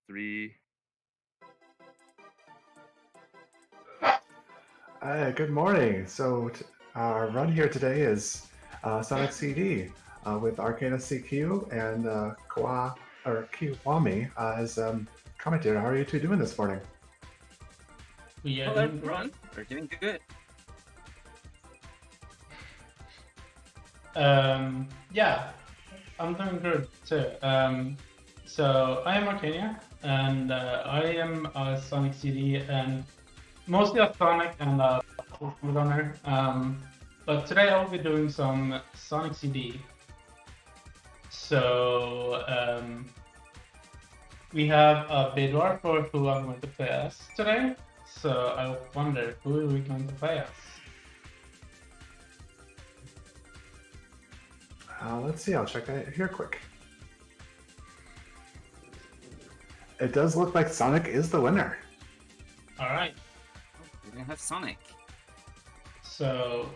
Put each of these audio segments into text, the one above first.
3. Good morning. Our run here today is Sonic CD with ArcaniaCQ and Kiwami as commentator. How are you two doing this morning? We are Hello, doing everyone. We're doing good. Yeah, I'm doing good too. So I am Arcania, and I am a Sonic CD and mostly a Sonic and a runner. But today I'll be doing some Sonic CD. So we have a Bidwar for who I'm going to play as today. So I wonder who are we going to play as? Let's see. I'll check that here quick. It does look like Sonic is the winner. All right. We're gonna have Sonic. So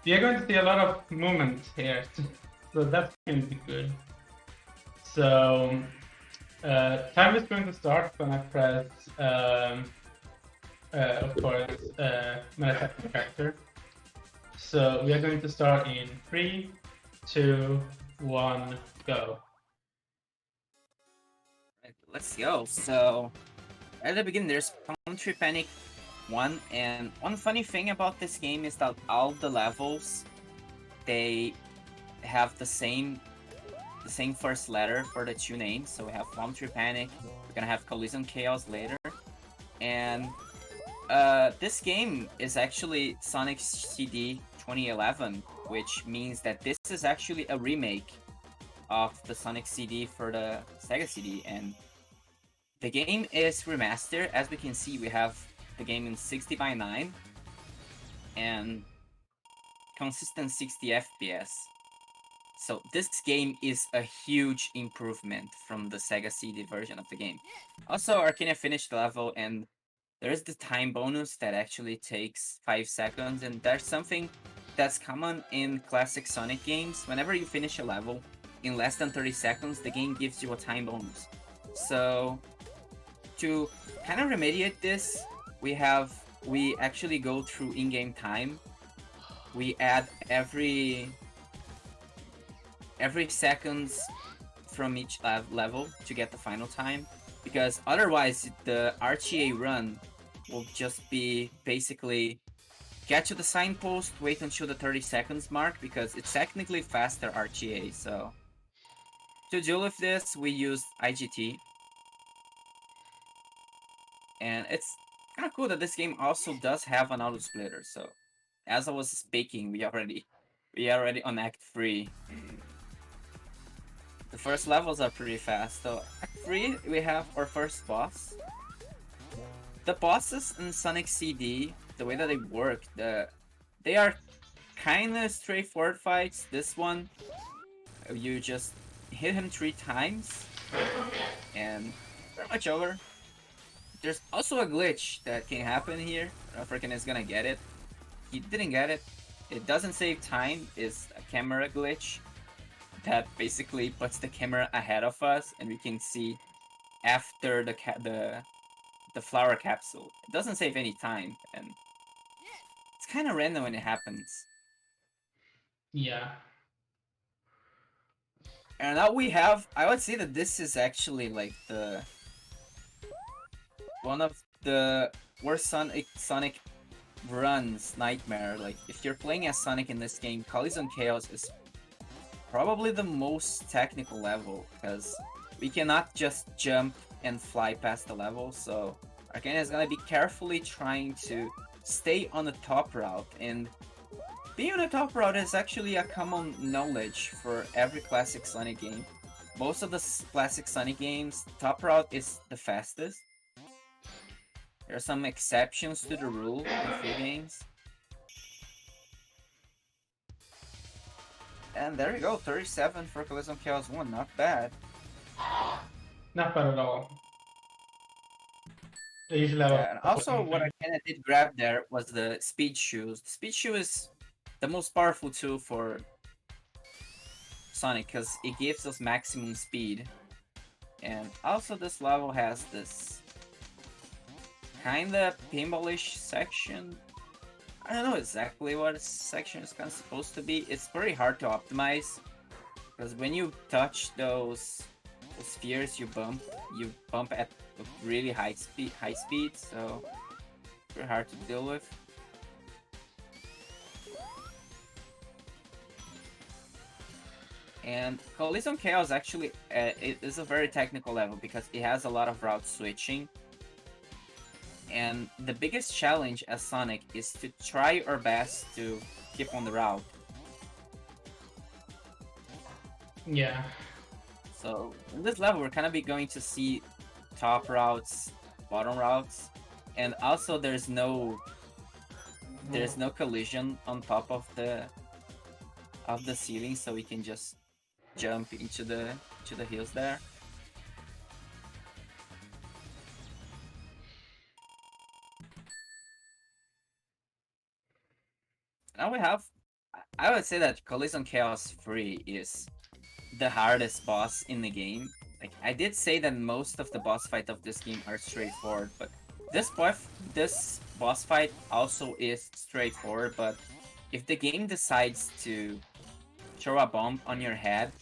we are going to see a lot of movement here, so that's going to be good. So time is going to start when I press, of course, Menace Chapter. So we are going to start in 3, 2, 1, go. Right, let's go. So at the beginning, there's Country Panic 1, and one funny thing about this game is that all the levels, they have the same first letter for the two names. So we have Country Panic, we're gonna have Collision Chaos later, and this game is actually Sonic CD 2011, which means that this is actually a remake of the Sonic CD for the Sega CD, and the game is remastered. As we can see, we have the game in 60:9 and consistent 60 FPS. So this game is a huge improvement from the Sega CD version of the game. Also, Arcania finished the level, and there's the time bonus that actually takes 5 seconds, and there's something that's common in classic Sonic games. Whenever you finish a level in less than 30 seconds, the game gives you a time bonus. So to kind of remediate this, we actually go through in-game time. We add every seconds from each level to get the final time, because otherwise the RTA run will just be basically get to the signpost, wait until the 30 seconds mark, because it's technically faster RTA. So to deal with this, we use IGT, and it's kind of cool that this game also does have an auto splitter. So as I was speaking, we are already on Act 3. The first levels are pretty fast. So Act 3, we have our first boss. The bosses in Sonic CD, the way that they work, they are kind of straightforward fights. This one, you just hit him 3 times, and pretty much over. There's also a glitch that can happen here. African is gonna get it. He didn't get it. It doesn't save time. It's a camera glitch that basically puts the camera ahead of us, and we can see after the flower capsule. It doesn't save any time, and it's kind of random when it happens. Yeah. And now we have, I would say that this is actually like one of the worst Sonic runs nightmare. Like, if you're playing as Sonic in this game, Collision Chaos is probably the most technical level, because we cannot just jump and fly past the level. So Arcania is gonna be carefully trying to stay on the top route, and being on the top route is actually a common knowledge for every classic Sonic game. Most of the classic Sonic games, top route is the fastest. There are some exceptions to the rule in a few games. And there you go, 37 for Collision Chaos 1, not bad. Not bad at all. I usually have And also, what I kind of did grab there was the Speed Shoes. The Speed Shoe is the most powerful tool for Sonic, because it gives us maximum speed. And also this level has this kinda pinballish section. I don't know exactly what this section is kind of supposed to be. It's pretty hard to optimize because when you touch those spheres, you bump at a really high speed, so it's pretty hard to deal with. And Collision Chaos actually it is a very technical level because it has a lot of route switching. And the biggest challenge as Sonic is to try our best to keep on the route. Yeah. So in this level, we're kind of going to see top routes, bottom routes, and also there's no collision on top of the ceiling, so we can just jump into the hills there. Now we have, I would say that Collision Chaos 3 is the hardest boss in the game. Like, I did say that most of the boss fights of this game are straightforward, but this boss fight also is straightforward, but if the game decides to throw a bomb on your head,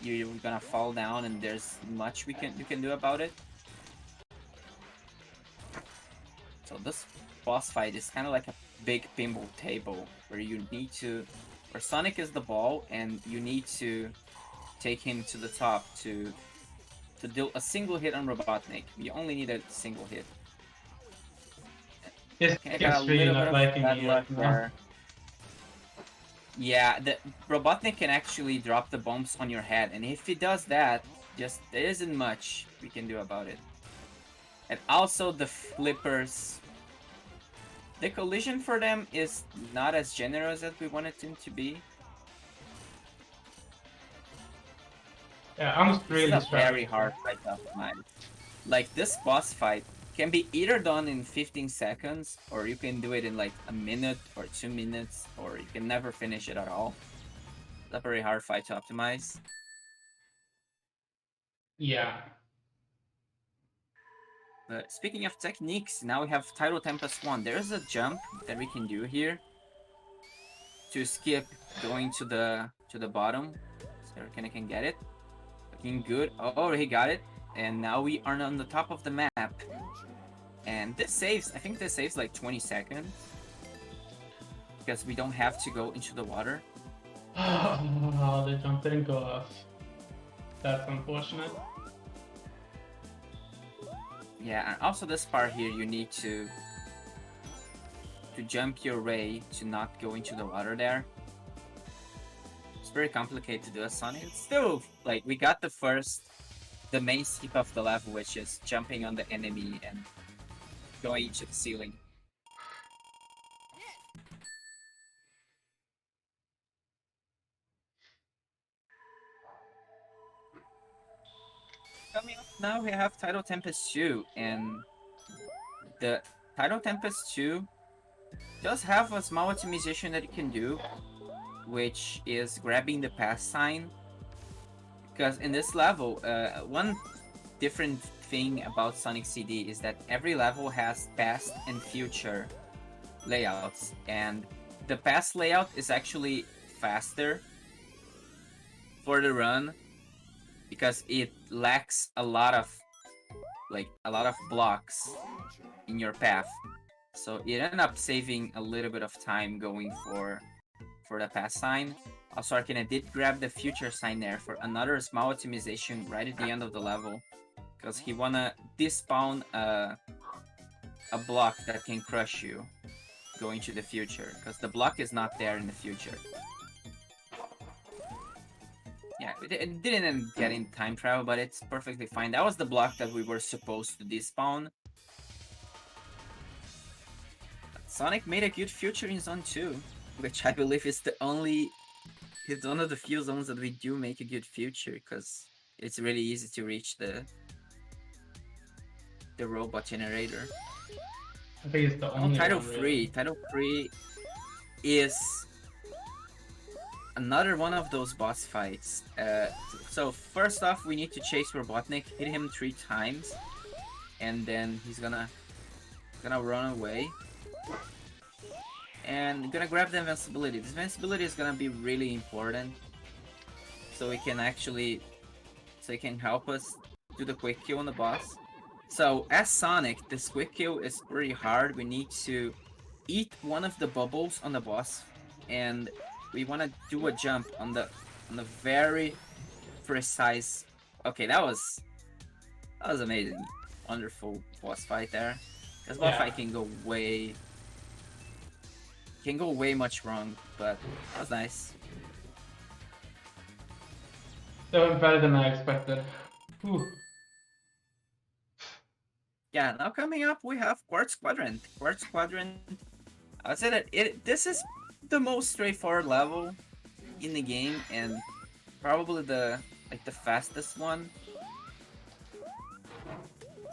you're gonna fall down and there's much you can do about it. So this boss fight is kind of like a big pinball table where where Sonic is the ball and you need to take him to the top to deal a single hit on Robotnik. You only need a single hit. It's really not liking me right now. Yeah, the Robotnik can actually drop the bombs on your head, and if he does that, there isn't much we can do about it. And also the flippers. The collision for them is not as generous as we wanted them to be. Yeah, I'm really It's a very hard fight to optimize. Like, this boss fight can be either done in 15 seconds, or you can do it in like a minute or 2 minutes, or you can never finish it at all. It's a very hard fight to optimize. Yeah. But speaking of techniques, now we have Tidal Tempest 1. There's a jump that we can do here to skip going to the bottom. So Arcania can get it. Looking good. Oh, he got it. And now we are on the top of the map. And this saves, I think this saves like 20 seconds. Because we don't have to go into the water. Oh, the jump didn't go off. That's unfortunate. Yeah, and also this part here, you need to jump your way to not go into the water there. It's very complicated to do a Sonic. It's still, like, we got the main skip of the level, which is jumping on the enemy and going into the ceiling. Coming up now, we have Tidal Tempest 2, and the Tidal Tempest 2 does have a small optimization that you can do, which is grabbing the pass sign. Because in this level, one different thing about Sonic CD is that every level has past and future layouts, and the past layout is actually faster for the run because it lacks a lot of blocks in your path. So it ended up saving a little bit of time going for the pass sign. Also, Arcania did grab the future sign there for another small optimization right at the end of the level, because he wanna despawn a block that can crush you going to the future, because the block is not there in the future. Yeah, it didn't get in time travel, but it's perfectly fine. That was the block that we were supposed to despawn. Sonic made a good future in Zone 2, which I believe is it's one of the few zones that we do make a good future, because it's really easy to reach the robot generator. I think it's the only Title one, 3. really. Title 3 is another one of those boss fights. So first off, we need to chase Robotnik, hit him 3 times, and then he's gonna run away. And gonna grab the invincibility. This invincibility is gonna be really important, so it can help us do the quick kill on the boss. So as Sonic, this quick kill is pretty hard. We need to eat one of the bubbles on the boss, and we want to do a jump on the very precise. Okay, that was amazing, wonderful boss fight there. This boss fight can go way much wrong, but that was nice. That went better than I expected. Whew. Yeah, now coming up we have Quartz Quadrant. Quartz Quadrant, I would say that this is the most straightforward level in the game and probably the fastest one.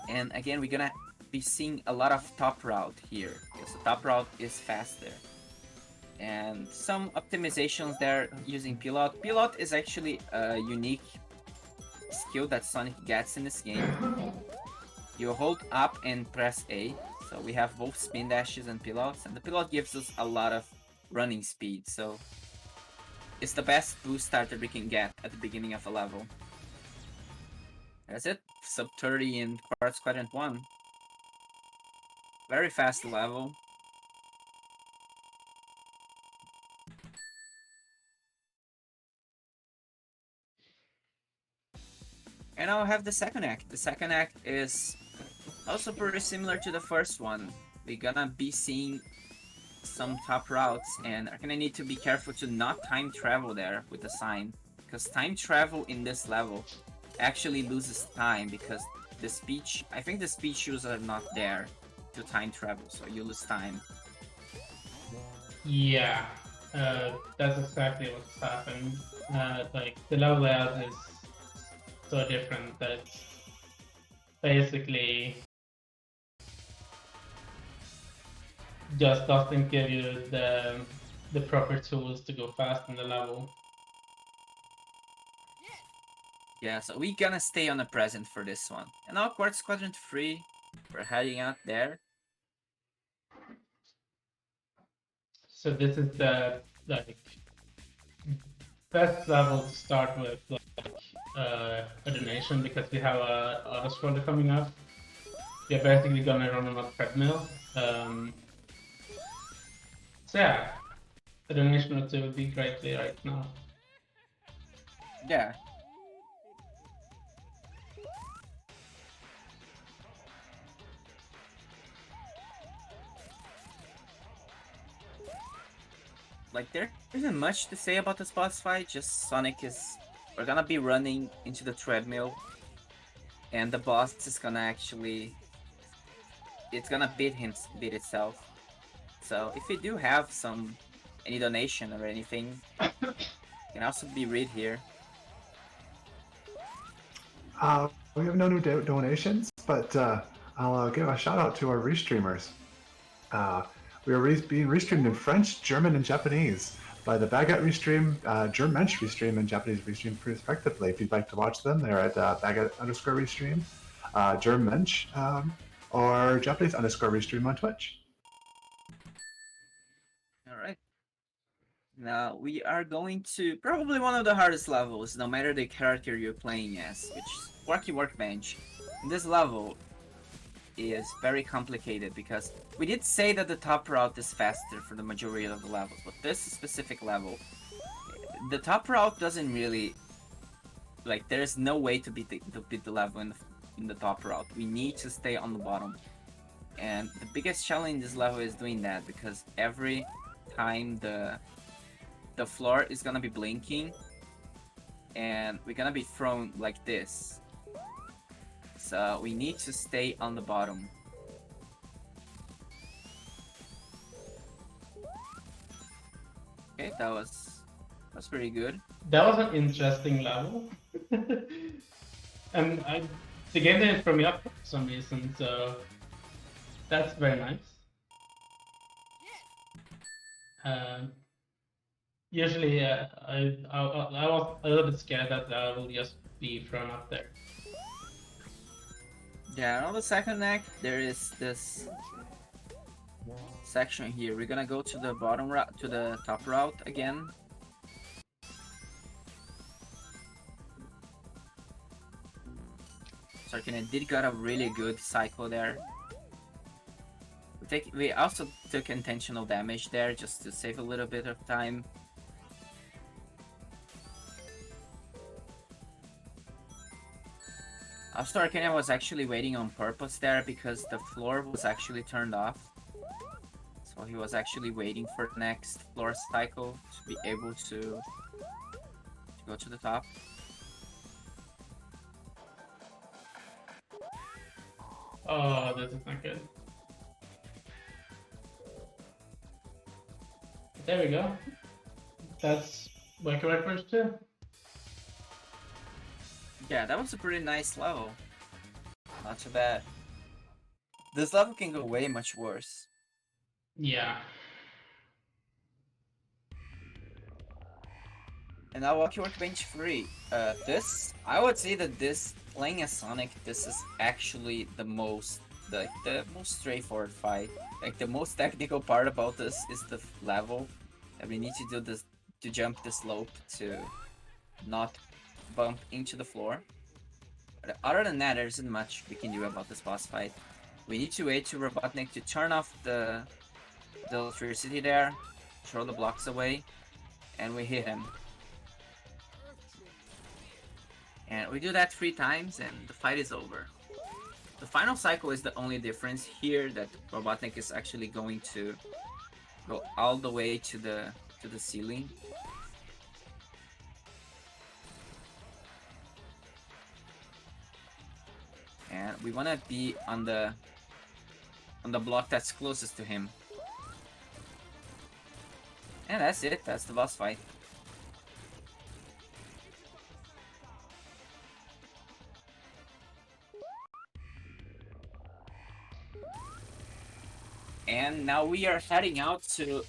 And again, we're gonna be seeing a lot of top route here because the top route is faster. And some optimizations there using Pilot. Pilot is actually a unique skill that Sonic gets in this game. You hold up and press A, so we have both spin dashes and pilots, and the pilot gives us a lot of running speed, so it's the best boost starter we can get at the beginning of a level. That's it, sub 30 in Quartz Quadrant 1. Very fast level. And now I have the second act. The second act is also pretty similar to the first one. We're gonna be seeing some top routes, and are gonna need to be careful to not time travel there with the sign, because time travel in this level actually loses time because I think the speed shoes are not there to time travel, so you lose time. Yeah, that's exactly what's happened. Like the level layout is so different that it's basically just doesn't give you the proper tools to go fast in the level. Yeah, so we're gonna stay on the present for this one. And now Quartz Quadrant 3, we're heading out there. So this is the best level to start with, a donation, because we have a auto scroller coming up. You're basically gonna run on a treadmill. So yeah, a donation or two would be greatly right now. Yeah. Like, there isn't much to say about this boss fight, just we're gonna be running into the treadmill, and the boss is gonna it's gonna beat itself. So if you do have any donation or anything, can also be read here. We have no new donations, but I'll give a shout out to our restreamers. We are being restreamed in French, German, and Japanese by the Baguette Restream, Germensch Restream, and Japanese Restream, respectively. If you'd like to watch them, they're at Baguette_Restream, Germensch, or Japanese_Restream on Twitch. Alright. Now, we are going to probably one of the hardest levels, no matter the character you're playing as, which is Quarky Workbench. In this level is very complicated because we did say that the top route is faster for the majority of the levels, but this specific level, the top route doesn't really, like, there's no way to beat the level in the top route. We need to stay on the bottom, and the biggest challenge in this level is doing that, because every time the floor is gonna be blinking and we're gonna be thrown like this. So we need to stay on the bottom. Okay, that was pretty good. That was an interesting level. And the game didn't throw me up for some reason, so that's very nice. Usually, I was a little bit scared that I will just be thrown up there. Yeah, on the second neck, there is this section here. We're gonna go to the bottom route, to the top route again. So Arcania did got a really good cycle there. We also took intentional damage there just to save a little bit of time. Also, Arcania was actually waiting on purpose there because the floor was actually turned off. So he was actually waiting for the next floor cycle to be able to go to the top. Oh, this is not good. There we go. That's Quarky Workbench too. Yeah, that was a pretty nice level. Not too bad. This level can go way much worse. Yeah. And now Quarky Workbench 3. I would say that this, playing as Sonic, this is actually the most straightforward fight. Like, the most technical part about this is the level. And we need to do this, to jump the slope to not bump into the floor. But other than that, there isn't much we can do about this boss fight. We need to wait to Robotnik to turn off the electricity there, throw the blocks away, and we hit him. And we do that 3 times and the fight is over. The final cycle is the only difference here, that Robotnik is actually going to go all the way to the ceiling. And we want to be on the block that's closest to him. And that's it, that's the boss fight. And now we are heading out to...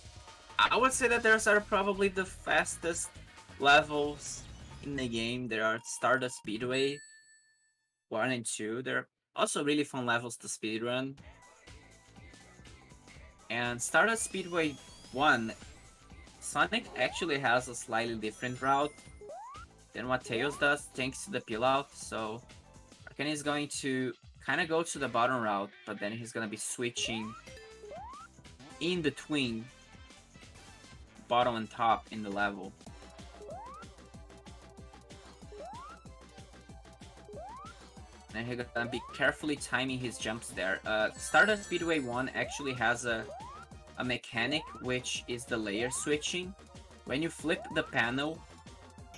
I would say that those are probably the fastest levels in the game. There are Stardust Speedway 1 and 2. They're also really fun levels to speedrun. And Stardust Speedway 1, Sonic actually has a slightly different route than what Tails does, thanks to the peel out. So Arcania is going to kind of go to the bottom route, but then he's going to be switching in between bottom and top in the level. And he's gonna be carefully timing his jumps there. Stardust Speedway 1 actually has a mechanic, which is the layer switching. When you flip the panel,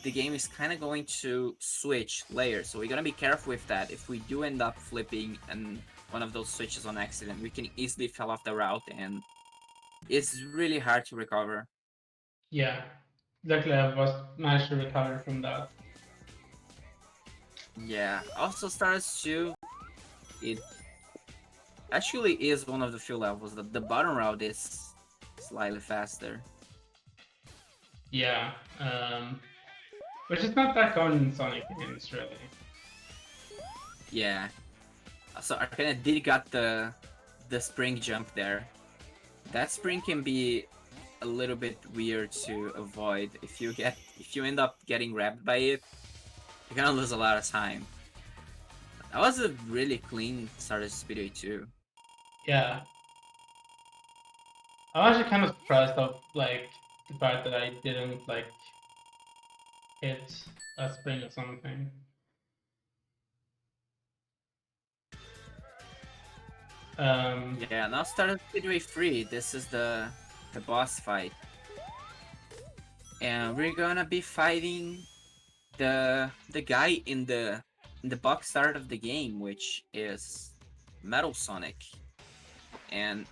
the game is kind of going to switch layers, so we're gonna be careful with that. If we do end up flipping and one of those switches on accident, we can easily fall off the route and it's really hard to recover. Yeah, exactly. I was managed to recover from that. Yeah, also Stardust 2, it actually is one of the few levels that the bottom route is slightly faster. Yeah, which is not that common in Sonic games, really. Yeah. So Arcania did got the spring jump there. That spring can be a little bit weird to avoid. If you end up getting grabbed by it, you're gonna lose a lot of time. That was a really clean Stardust Speedway 2. Yeah. I'm actually kind of surprised of like the fact that I didn't like hit a spring or something. Yeah, now Stardust Speedway 3. This is the boss fight. And we're gonna be fighting the guy in the box start of the game, which is Metal Sonic. And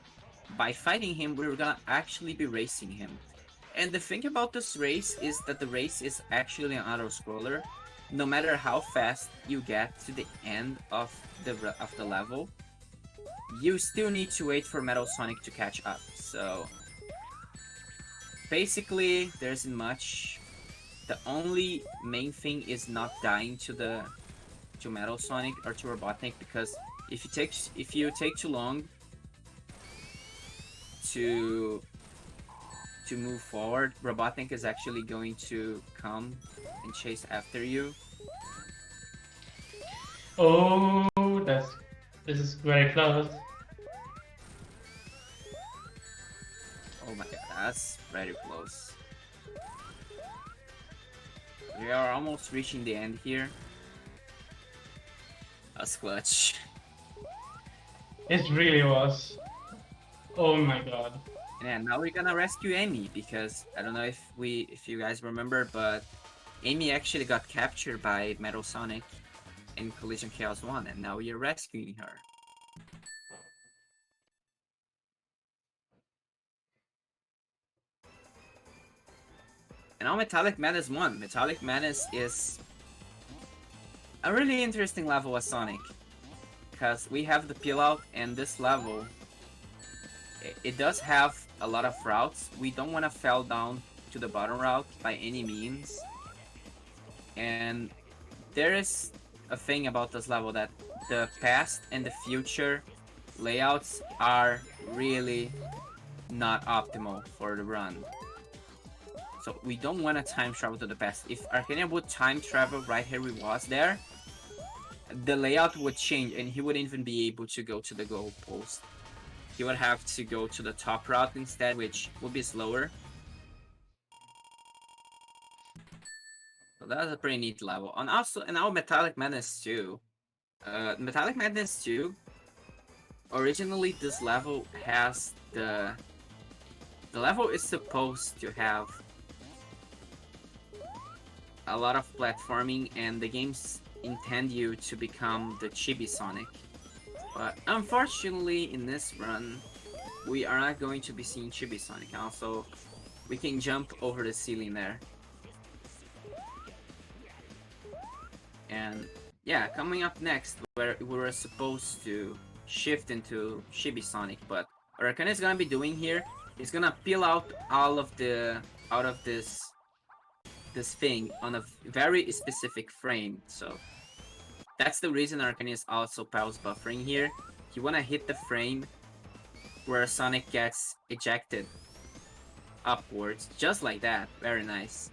by fighting him, we're gonna actually be racing him. And the thing about this race is that the race is actually an auto-scroller. No matter how fast you get to the end of the level, you still need to wait for Metal Sonic to catch up. So basically, there isn't much. The only main thing is not dying to Metal Sonic or to Robotnik, because if you take too long to move forward, Robotnik is actually going to come and chase after you. Oh, this is very close. Oh my god, that's very close. We are almost reaching the end here. That's clutch. It really was. Oh my god. And now we're gonna rescue Amy, because I don't know if you guys remember, but Amy actually got captured by Metal Sonic in Collision Chaos 1, and now we are rescuing her. And now Metallic Menace 1. Metallic Menace is a really interesting level as Sonic, because we have the peel out, and this level, it does have a lot of routes. We don't want to fall down to the bottom route by any means. And there is a thing about this level that the past and the future layouts are really not optimal for the run. So we don't want to time travel to the past. If Arcania would time travel right here we was there, the layout would change and he wouldn't even be able to go to the goal post. He would have to go to the top route instead, which would be slower. So that's a pretty neat level. And also, and now Metallic Menace 2. Metallic Menace 2, originally this level has the level is supposed to have a lot of platforming, and the games intend you to become the Chibi Sonic. But unfortunately, in this run, we are not going to be seeing Chibi Sonic. Also, we can jump over the ceiling there. And yeah, coming up next, where we were supposed to shift into Chibi Sonic, but what Arcania is gonna be doing here is gonna peel out all of this thing on a very specific frame. So that's the reason Arcania is also pause buffering here. You wanna hit the frame where Sonic gets ejected upwards, just like that. Very nice.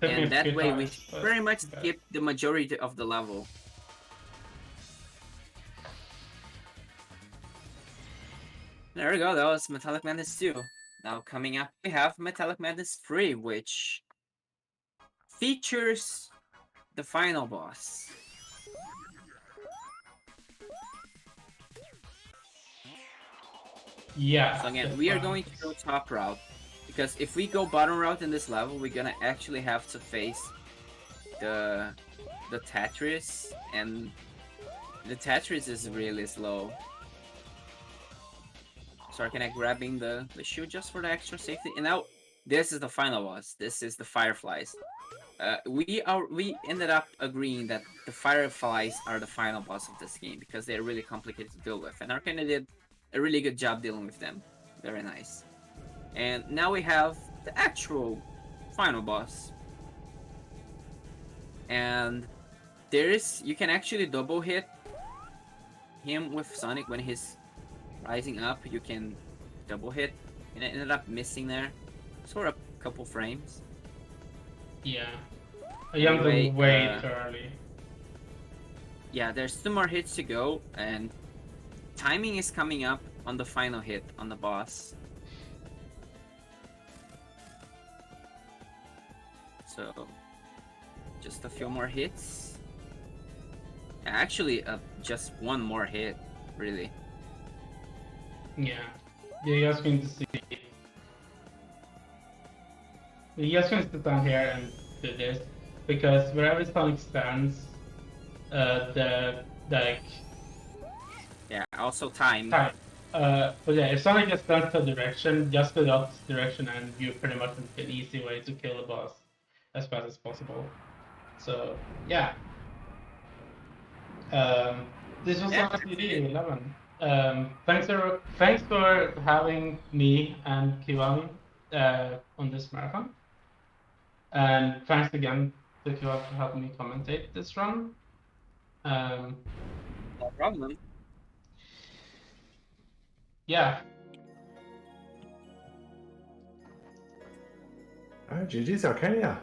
And that way we very much skip the majority of the level. There we go, that was Metallic Menace 2. Now coming up we have Metallic Menace 3, which features the final boss. Yeah. So again, we are going to go top route, because if we go bottom route in this level, we're gonna actually have to face the Tetris, and the Tetris is really slow. So Arcania grabbing the shield just for the extra safety. And now this is the final boss. This is the Fireflies. We ended up agreeing that the Fireflies are the final boss of this game, because they're really complicated to deal with, and Arcania did a really good job dealing with them. Very nice. And now we have the actual final boss. And you can actually double hit him with Sonic when he's rising up. You can double hit, and it ended up missing there. Sort of a couple frames. Yeah. I jumped way too early. Yeah, there's 2 more hits to go, and timing is coming up on the final hit on the boss. So, just a few more hits. Actually, just 1 more hit, really. Yeah. You're just going to see. You're just going to sit down here and do this, because wherever Sonic stands, Yeah, also time. But yeah, if Sonic just stands to a direction, just go the opposite direction, and you pretty much an easy way to kill the boss as fast as possible. So yeah. This was Stardust Speedway 11. Thanks for having me and Kiwami on this marathon. And thanks again to Kua for helping me commentate this run. No problem. Yeah. All right, GG's Arcania.